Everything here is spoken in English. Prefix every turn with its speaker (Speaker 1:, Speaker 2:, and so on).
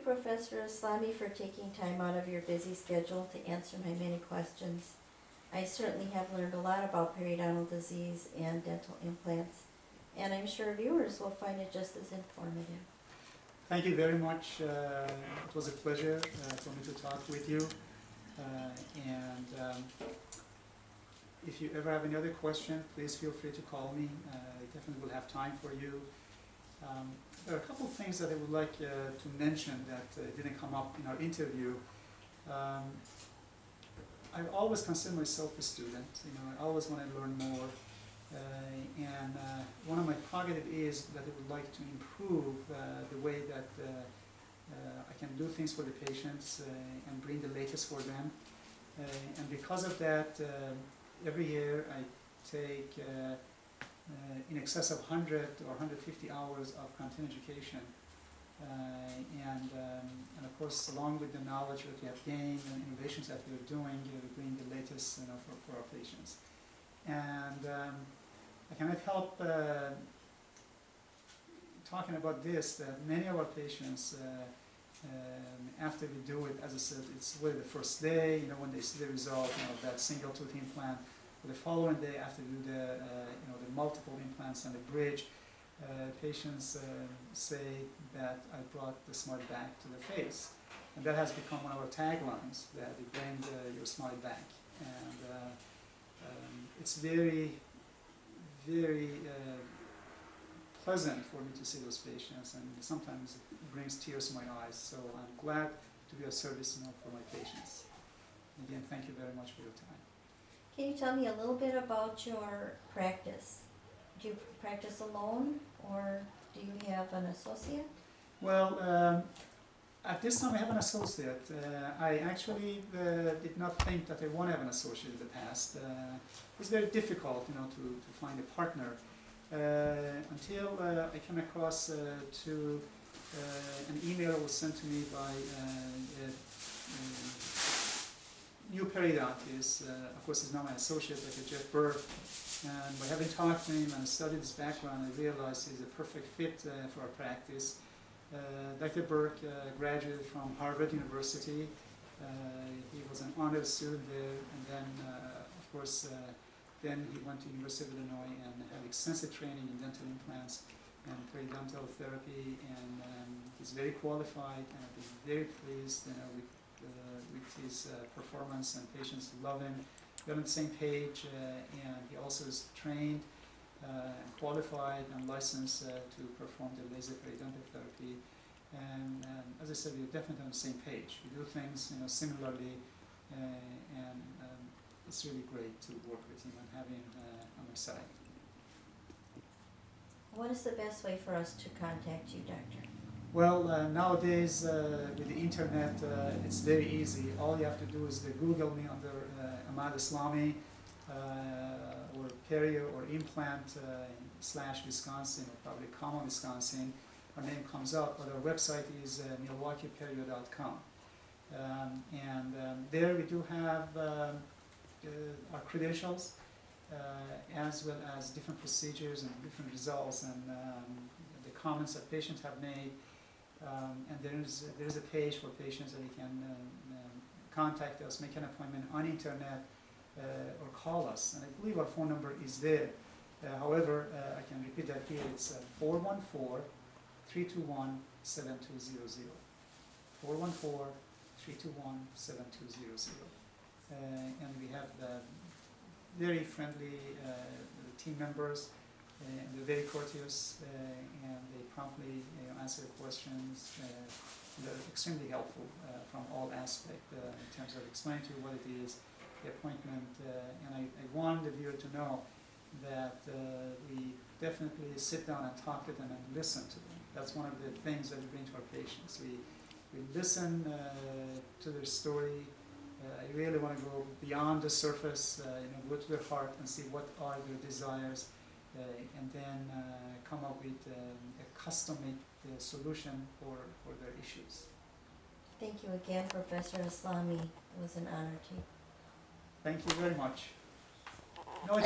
Speaker 1: Professor Eslami, for taking time out of your busy schedule to answer my many questions. I certainly have learned a lot about periodontal disease and dental implants, and I'm sure viewers will find it just as informative.
Speaker 2: Thank you very much. It was a pleasure for me to talk with you. If you ever have any other question, please feel free to call me. I definitely will have time for you. There are a couple of things that I would like to mention that didn't come up in our interview. I always consider myself a student. I always want to learn more. One of my prerogatives is that I would like to improve the way that I can do things for the patients and bring the latest for them. And because of that, every year I take in excess of 100 or 150 hours of content education. And of course, along with the knowledge that we have gained and innovations that we are doing, we bring the latest for our patients. And I cannot help talking about this, that many of our patients, after we do it, as I said, it's really the first day, when they see the result of that single tooth implant, or the following day after we do the multiple implants and the bridge, patients say that I brought the smile back to the face. And that has become one of our taglines, that we bring your smile back. And it's very, very pleasant for me to see those patients, and sometimes it brings tears to my eyes. So I'm glad to be of service for my patients. Again, thank you very much for your time.
Speaker 1: Can you tell me a little bit about your practice? Do you practice alone, or do you have an associate?
Speaker 2: Well, at this time I have an associate. I actually did not think that I want to have an associate in the past. It's very difficult, to find a partner. Until I came across an email that was sent to me by a new periodontist. Of course, he's not my associate, like Jeff Burr. And by having talked to him and studied his background, I realized he's a perfect fit for our practice. Dr. Burke graduated from Harvard University. He was an honored student there, and then, of course, then he went to University of Illinois and had extensive training in dental implants and periodontal therapy, and he's very qualified, and I've been very pleased with his performance, and patients love him. We're on the same page, and he also is trained and qualified and licensed to perform the laser periodontal therapy. And as I said, we're definitely on the same page. We do things similarly, and it's really great to work with him and have him on my side.
Speaker 1: What is the best way for us to contact you, Doctor?
Speaker 2: Well, nowadays with the internet, it's very easy. All you have to do is Google me under Ahmad Eslami or perio or implant / Wisconsin, or probably comma Wisconsin. Our name comes up, but our website is milwaukeeperio.com. There we do have our credentials, as well as different procedures and different results, and the comments that patients have made. And there is a page for patients that you can contact us, make an appointment on internet, or call us. And I believe our phone number is there. However, I can repeat that here. It's 414-321-7200. 414-321-7200. And we have very friendly team members, and they're very courteous, and they promptly answer questions. They're extremely helpful from all aspects in terms of explaining to you what it is, the appointment. And I want the viewer to know that we definitely sit down and talk to them and listen to them. That's one of the things that we bring to our patients. We listen to their story. I really want to go beyond the surface, go to their heart and see what are their desires, and then come up with a custom-made solution for their issues.
Speaker 1: Thank you again, Professor Eslami. It was an honor to you.
Speaker 2: Thank you very much. No,